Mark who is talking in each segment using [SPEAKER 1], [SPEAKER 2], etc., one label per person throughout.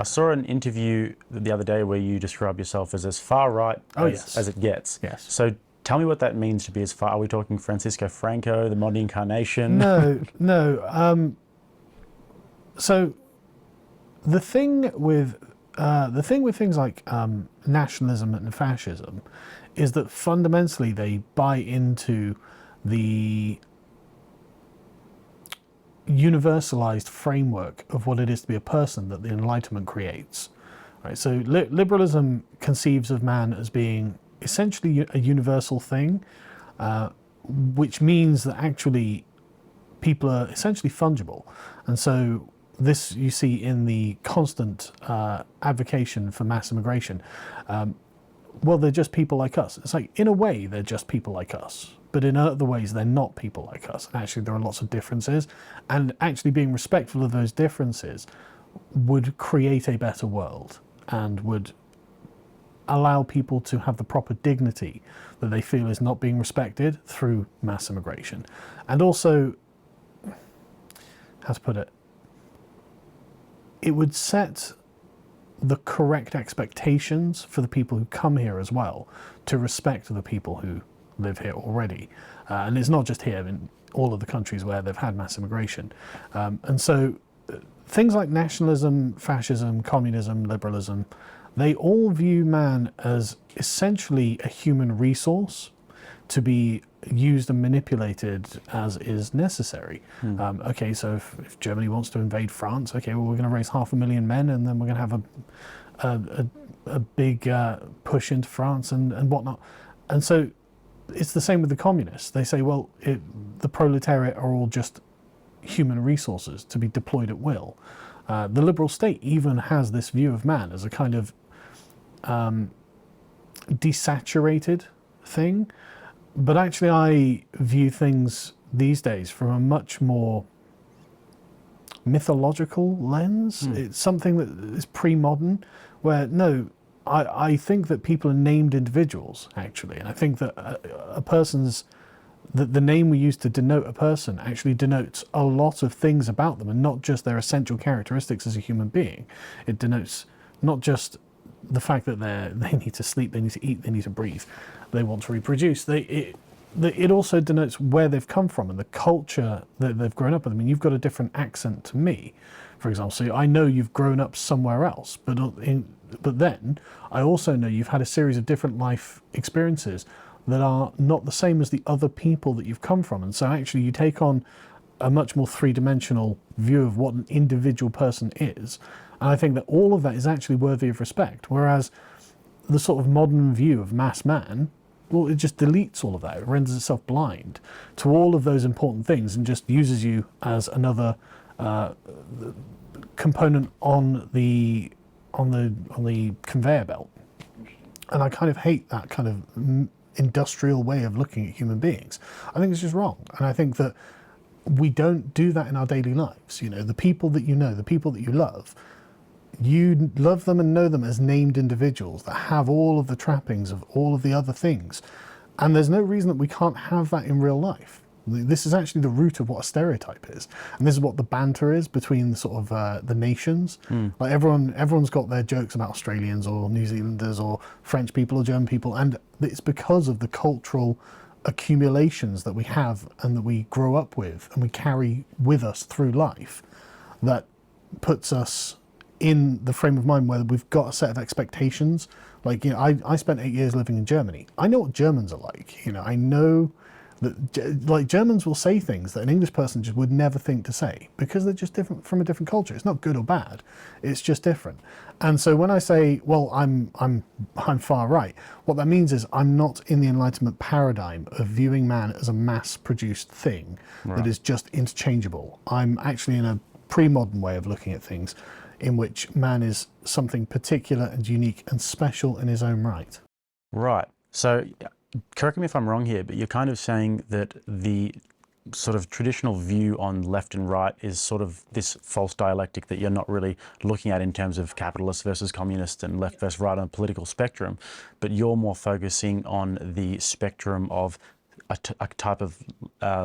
[SPEAKER 1] I saw an interview the other day where you describe yourself as far right as it gets.
[SPEAKER 2] Yes.
[SPEAKER 1] So tell me what that means to be as far. Are we talking Francisco Franco, the modern incarnation?
[SPEAKER 2] No. So the thing with things like nationalism and fascism is that fundamentally they buy into the universalized framework of what it is to be a person that the Enlightenment creates. Right? So liberalism conceives of man as being essentially a universal thing, which means that actually people are essentially fungible. And so this you see in the constant advocation for mass immigration. Well, they're just people like us. It's like, in a way, they're just people like us. But in other ways, they're not people like us. And actually, there are lots of differences. And actually being respectful of those differences would create a better world and would allow people to have the proper dignity that they feel is not being respected through mass immigration. And also, how to put it, it would set the correct expectations for the people who come here as well, to respect the people who live here already. And it's not just here, in all of the countries where they've had mass immigration. And so things like nationalism, fascism, communism, liberalism, they all view man as essentially a human resource to be used and manipulated as is necessary. Okay, so if Germany wants to invade France, okay, well, we're going to raise 500,000 men, and then we're going to have a big push into France and whatnot. And so it's the same with the communists. They say, well, the proletariat are all just human resources to be deployed at will. The liberal state even has this view of man as a kind of desaturated thing. But actually, I view things these days from a much more mythological lens. It's something that is pre-modern, where no, I think that people are named individuals, actually. And I think that a person's, the name we use to denote a person actually denotes a lot of things about them, and not just their essential characteristics as a human being. It denotes not just the fact that they need to sleep, they need to eat, they need to breathe, they want to reproduce. It also denotes where they've come from and the culture that they've grown up with. I mean, you've got a different accent to me, for example. So I know you've grown up somewhere else, but then I also know you've had a series of different life experiences that are not the same as the other people that you've come from. And so actually you take on a much more three-dimensional view of what an individual person is. And I think that all of that is actually worthy of respect. Whereas the sort of modern view of mass man, well, it just deletes all of that. It renders itself blind to all of those important things and just uses you as another component on the conveyor belt. And I kind of hate that kind of industrial way of looking at human beings. I think it's just wrong. And I think that we don't do that in our daily lives. You know, the people that you know, the people that you love them and know them as named individuals that have all of the trappings of all of the other things. And there's no reason that we can't have that in real life. This is actually the root of what a stereotype is. And this is what the banter is between sort of the nations. Like everyone's got their jokes about Australians or New Zealanders or French people or German people. And it's because of the cultural accumulations that we have and that we grow up with and we carry with us through life that puts us in the frame of mind where we've got a set of expectations. Like, you know, I spent 8 years living in Germany. I know what Germans are like. You know, I know that, like, Germans will say things that an English person just would never think to say because they're just different from a different culture. It's not good or bad. It's just different. And so when I say, well, I'm far right, what that means is I'm not in the Enlightenment paradigm of viewing man as a mass-produced thing that is just interchangeable. I'm actually in a pre-modern way of looking at things, in which man is something particular and unique and special in his own right.
[SPEAKER 1] Right. So correct me if I'm wrong here, but you're kind of saying that the sort of traditional view on left and right is sort of this false dialectic that you're not really looking at in terms of capitalists versus communists and left versus right on a political spectrum, but you're more focusing on the spectrum of a type of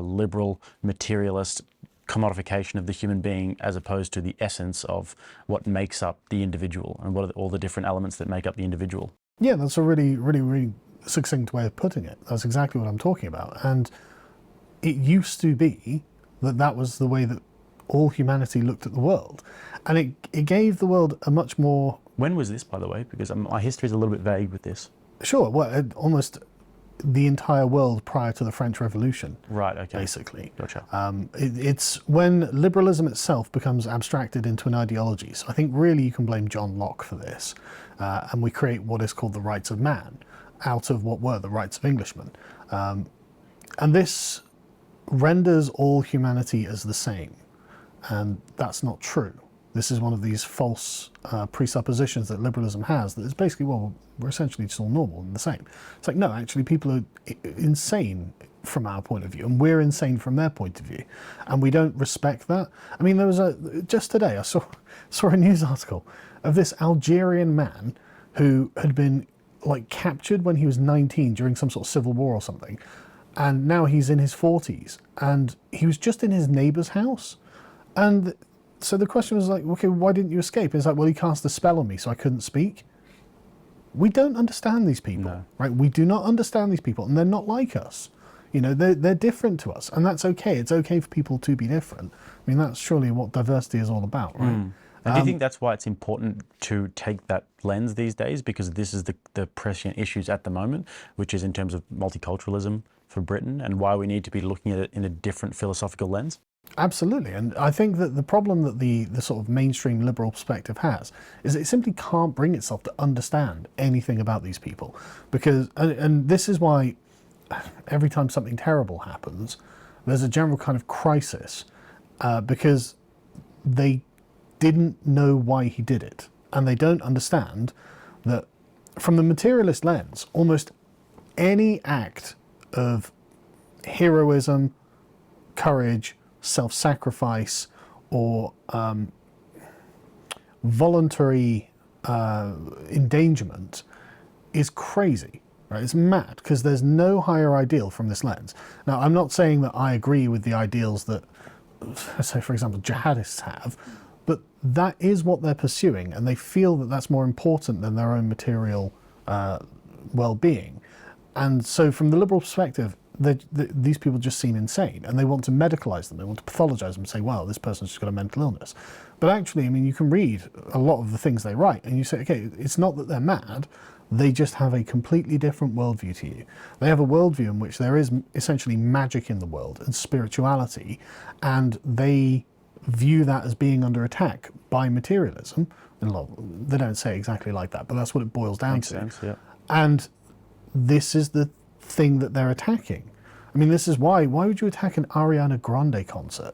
[SPEAKER 1] liberal materialist commodification of the human being as opposed to the essence of what makes up the individual and what are all the different elements that make up the individual.
[SPEAKER 2] Yeah, that's a really, really, really succinct way of putting it. That's exactly what I'm talking about. And it used to be that that was the way that all humanity looked at the world. And it gave the world a much more...
[SPEAKER 1] When was this, by the way? Because my history is a little bit vague with this.
[SPEAKER 2] Sure, well, almost the entire world prior to the French Revolution.
[SPEAKER 1] Right, okay.
[SPEAKER 2] Basically.
[SPEAKER 1] Gotcha.
[SPEAKER 2] It's when liberalism itself becomes abstracted into an ideology. So I think really you can blame John Locke for this. And we create what is called the rights of man out of what were the rights of Englishmen. And this renders all humanity as the same. And that's not true. This is one of these false presuppositions that liberalism has, that is basically, well, we're essentially just all normal and the same. It's like, no, actually people are insane from our point of view, and we're insane from their point of view, and we don't respect that. I mean, there was just today I saw a news article of this Algerian man who had been like captured when he was 19 during some sort of civil war or something, and now he's in his 40s, and he was just in his neighbour's house. And so the question was like, okay, why didn't you escape? And it's like, well, he cast a spell on me, so I couldn't speak. We don't understand these people,
[SPEAKER 1] no.
[SPEAKER 2] Right? We do not understand these people, and they're not like us. You know, they're different to us, and that's okay. It's okay for people to be different. I mean, that's surely what diversity is all about, right?
[SPEAKER 1] And do you think that's why it's important to take that lens these days? Because this is the prescient issues at the moment, which is in terms of multiculturalism for Britain, and why we need to be looking at it in a different philosophical lens?
[SPEAKER 2] Absolutely, and I think that the problem that the sort of mainstream liberal perspective has is that it simply can't bring itself to understand anything about these people, because, and this is why every time something terrible happens, there's a general kind of crisis, because they didn't know why he did it, and they don't understand that from the materialist lens, almost any act of heroism, courage, self-sacrifice, or voluntary endangerment is crazy, right? It's mad, because there's no higher ideal from this lens. Now, I'm not saying that I agree with the ideals that, say, for example, jihadists have, but that is what they're pursuing, and they feel that that's more important than their own material well-being. And so from the liberal perspective, these people just seem insane, and they want to medicalize them, they want to pathologize them and say, well, this person's just got a mental illness. But actually, I mean, you can read a lot of the things they write and you say, okay, it's not that they're mad, they just have a completely different worldview to you. They have a worldview in which there is essentially magic in the world and spirituality, and they view that as being under attack by materialism. And they don't say exactly like that, but that's what it boils down
[SPEAKER 1] Makes
[SPEAKER 2] to.
[SPEAKER 1] sense, yeah.
[SPEAKER 2] And this is the thing that they're attacking. I mean, this is why would you attack an Ariana Grande concert?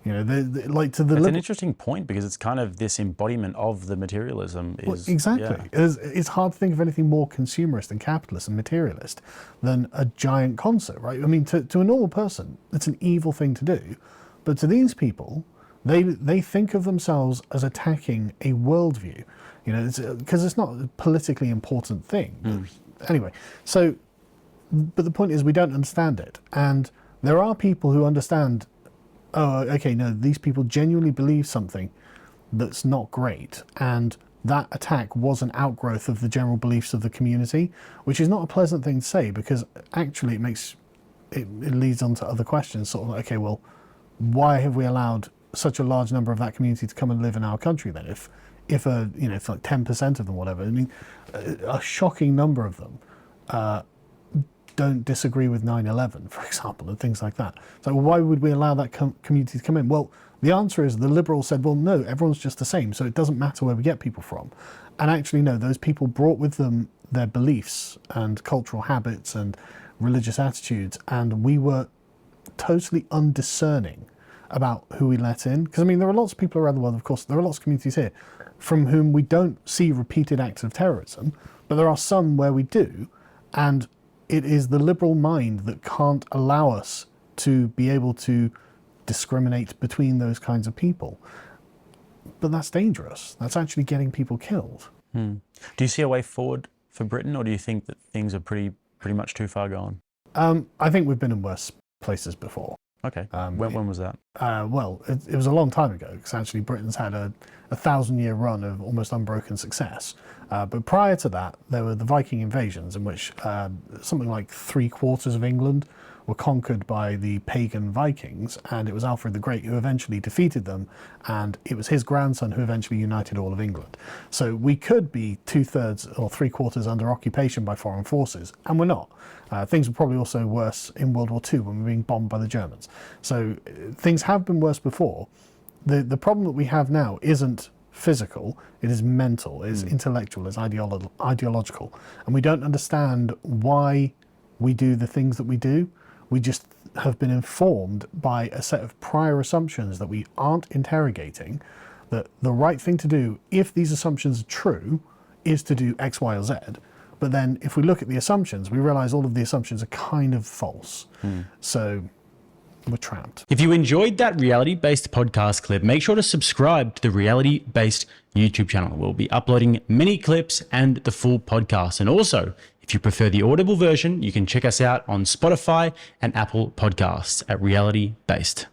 [SPEAKER 2] You know, like to the...
[SPEAKER 1] It's an interesting point, because it's kind of this embodiment of the materialism. Is,
[SPEAKER 2] well, exactly.
[SPEAKER 1] Yeah.
[SPEAKER 2] It's hard to think of anything more consumerist and capitalist and materialist than a giant concert, right? I mean, to a normal person, it's an evil thing to do. But to these people, they think of themselves as attacking a worldview. You know, because it's not a politically important thing. Anyway, so... But the point is, we don't understand it. And there are people who understand, oh, okay, no, these people genuinely believe something that's not great. And that attack was an outgrowth of the general beliefs of the community, which is not a pleasant thing to say, because actually it leads on to other questions, sort of like, okay, well, why have we allowed such a large number of that community to come and live in our country then? If if like 10% of them, whatever, I mean, a shocking number of them don't disagree with 9/11, for example, and things like that. So why would we allow that community to come in? Well, the answer is the Liberals said, well, no, everyone's just the same, so it doesn't matter where we get people from. And actually, no, those people brought with them their beliefs and cultural habits and religious attitudes, and we were totally undiscerning about who we let in. Because, I mean, there are lots of people around the world, of course, there are lots of communities here from whom we don't see repeated acts of terrorism, but there are some where we do, and it is the liberal mind that can't allow us to be able to discriminate between those kinds of people. But that's dangerous. That's actually getting people killed.
[SPEAKER 1] Do you see a way forward for Britain, or do you think that things are pretty much too far gone?
[SPEAKER 2] I think we've been in worse places before.
[SPEAKER 1] Okay. When was that?
[SPEAKER 2] Well, it was a long time ago, because actually Britain's had a 1,000-year run of almost unbroken success. But prior to that, there were the Viking invasions, in which something like 3/4 of England were conquered by the pagan Vikings, and it was Alfred the Great who eventually defeated them, and it was his grandson who eventually united all of England. So we could be 2/3 or 3/4 under occupation by foreign forces, and we're not. Things were probably also worse in World War II when we were being bombed by the Germans. So things have been worse before. The problem that we have now isn't physical, it is mental, it is intellectual, it's ideological. And we don't understand why we do the things that we do. We just have been informed by a set of prior assumptions that we aren't interrogating, that the right thing to do, if these assumptions are true, is to do X, Y, or Z. But then if we look at the assumptions, we realize all of the assumptions are kind of false. So we're trapped.
[SPEAKER 1] If you enjoyed that reality-based podcast clip, make sure to subscribe to the reality-based YouTube channel. We'll be uploading many clips and the full podcast. And also, if you prefer the audible version, you can check us out on Spotify and Apple Podcasts at Reality Based.